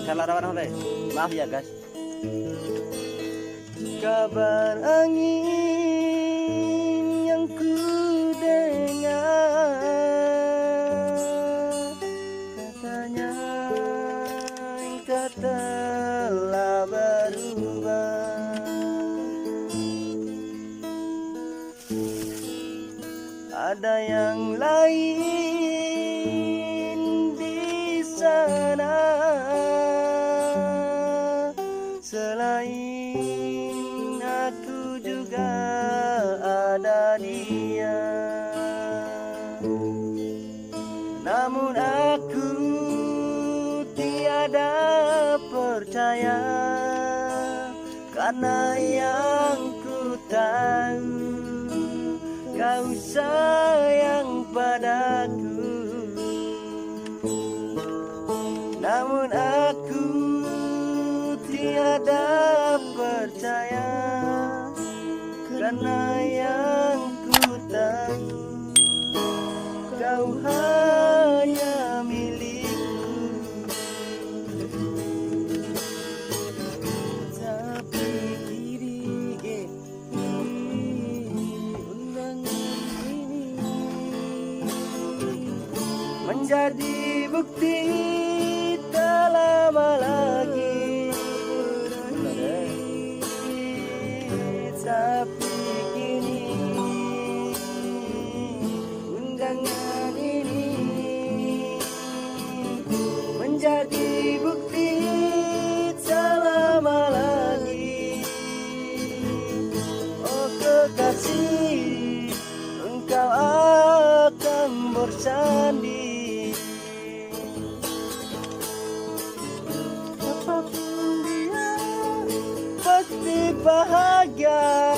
Salah orang maaf ya guys. Kabar angin yang ku dengar, katanya engkau telah berubah. Ada yang lain di sana selain aku, juga ada dia. Namun aku tiada percaya, karena yang ku tahu kau sayang padaku. Namun aku tiada percaya, karena yang ku tahu kau hanya milikku. Tapi kini undangan ini menjadi bukti tak lama lagi. Tapi kini undangan ini menjadi bukti tak lama lagi. Oh kekasih, engkau akan bersanding. Apapun dia pasti bahagia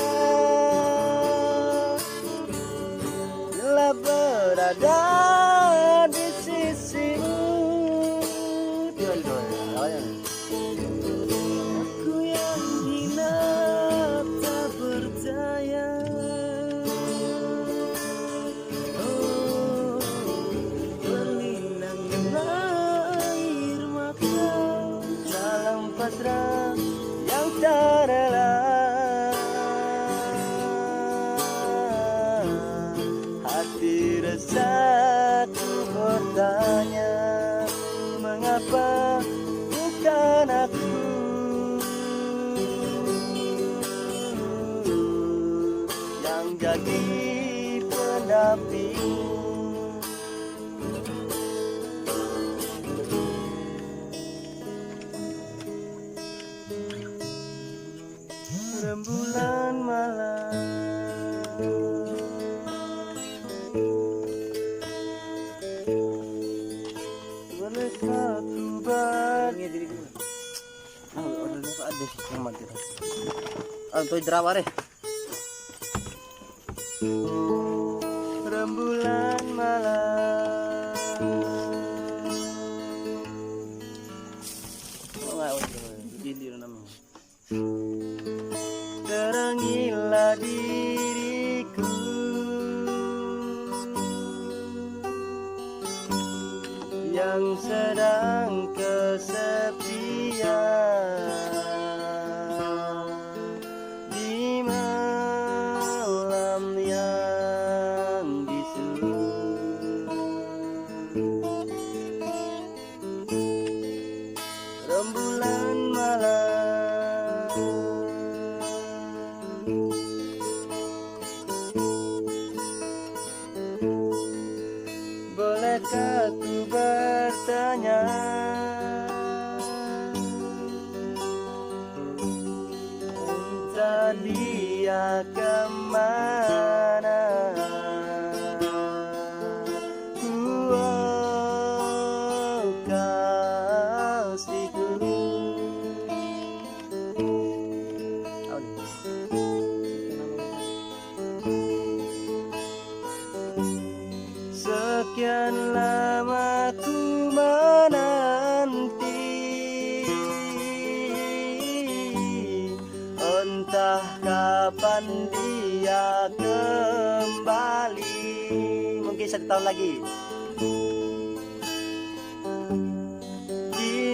bila berada di sisimu. Aku yang hina tak berdaya, oh, berlinang air mata dalam pasrah yang tak rela. Hati resaku bertanya, mengapa bukan aku yang jadi pendampingmu. Rembulan malam bolehkah ku bagi ada sih yang mati tuh draware. Rembulan malam terangilah diriku yang sedang kesepian di malam yang bisu. Rembulan malam bolehkah ku bertanya, entah dia kemana? Oh kasihku, sekian lama ku menanti, entah kapan dia kembali. Mungkin 1 tahun lagi. Di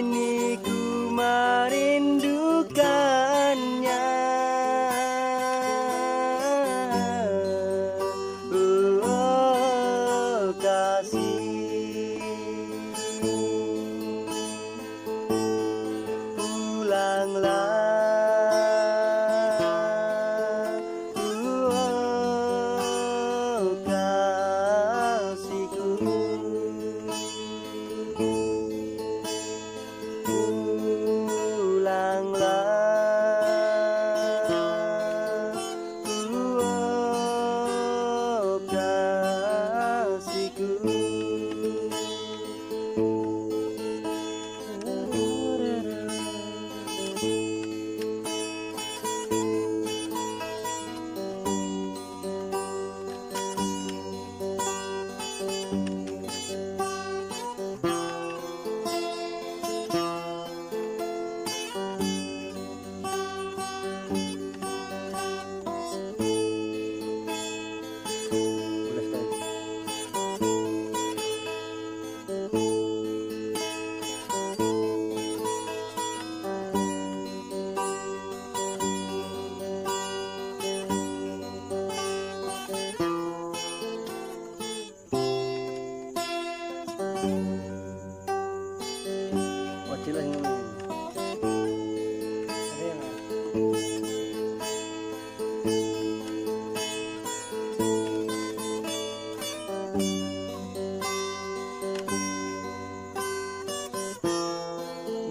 jelas ngomong. Ada yang lain.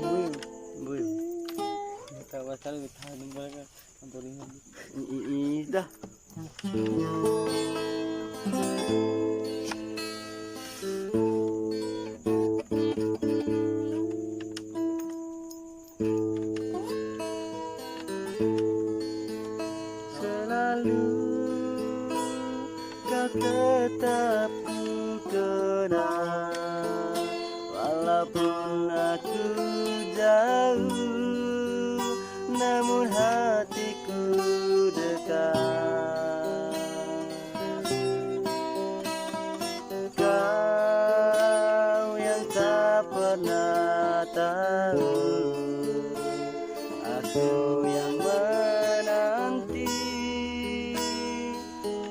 Buyung. Buyung. Kita pasal kita nembal kan anturin lagi. Dah. Selalu kau tetap ku kenal, walaupun aku jauh, namun hatiku dekat. Kau yang tak pernah tahu, aku yang menanti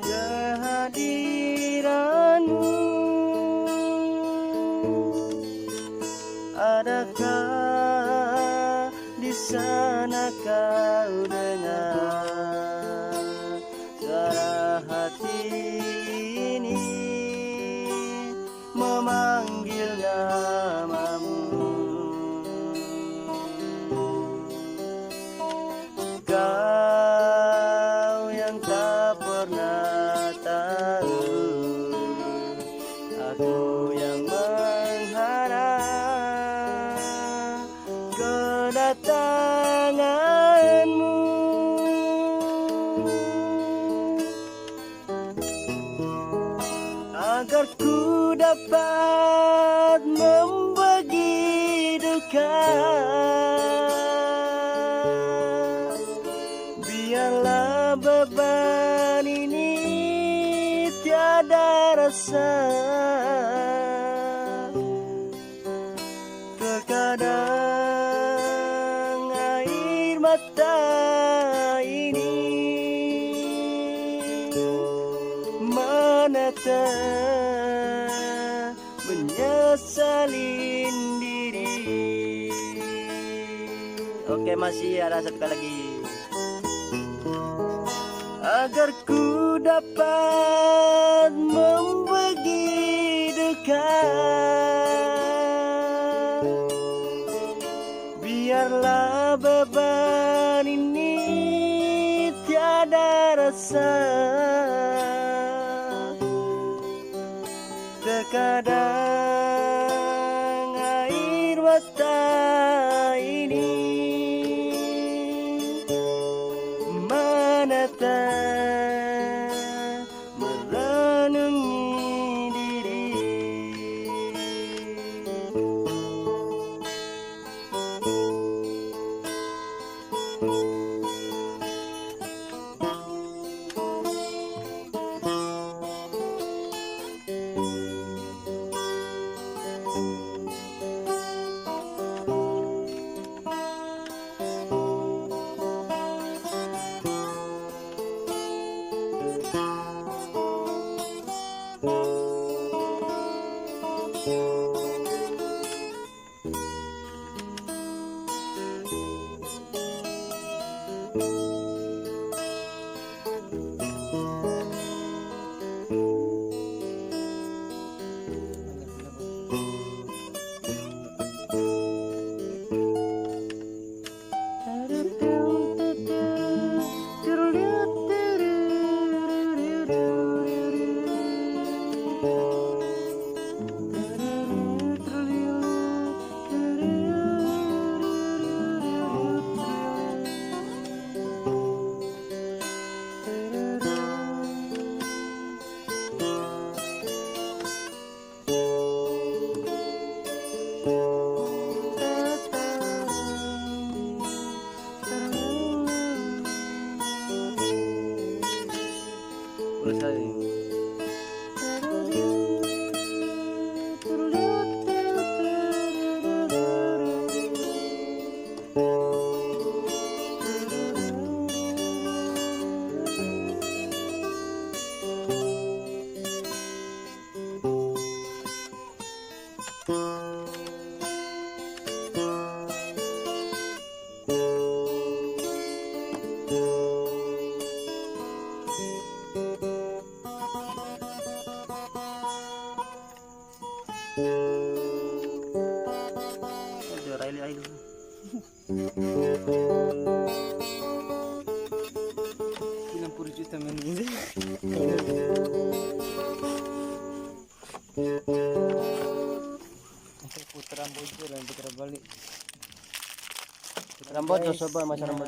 kehadiranmu. Adakah di sana kau dengar suara hati ini memanggil namamu? Kau yang tak pernah tahu, aku yang mengharap kedatanganmu. Agar ku dapat membagi duka, biarlah beban ini tiada rasa. Terkadang air mata ini menetap menyesalin diri. Oke, masih ada satu kali lagi. Agar ku dapat membagi duka, biarlah beban ini tiada rasa. Terkadang air mata ini menetap merenungi diri. kali ayo. Bilang 10 juta main ini. Aku putar rambut dan putar balik. Rambut coba mas rambut.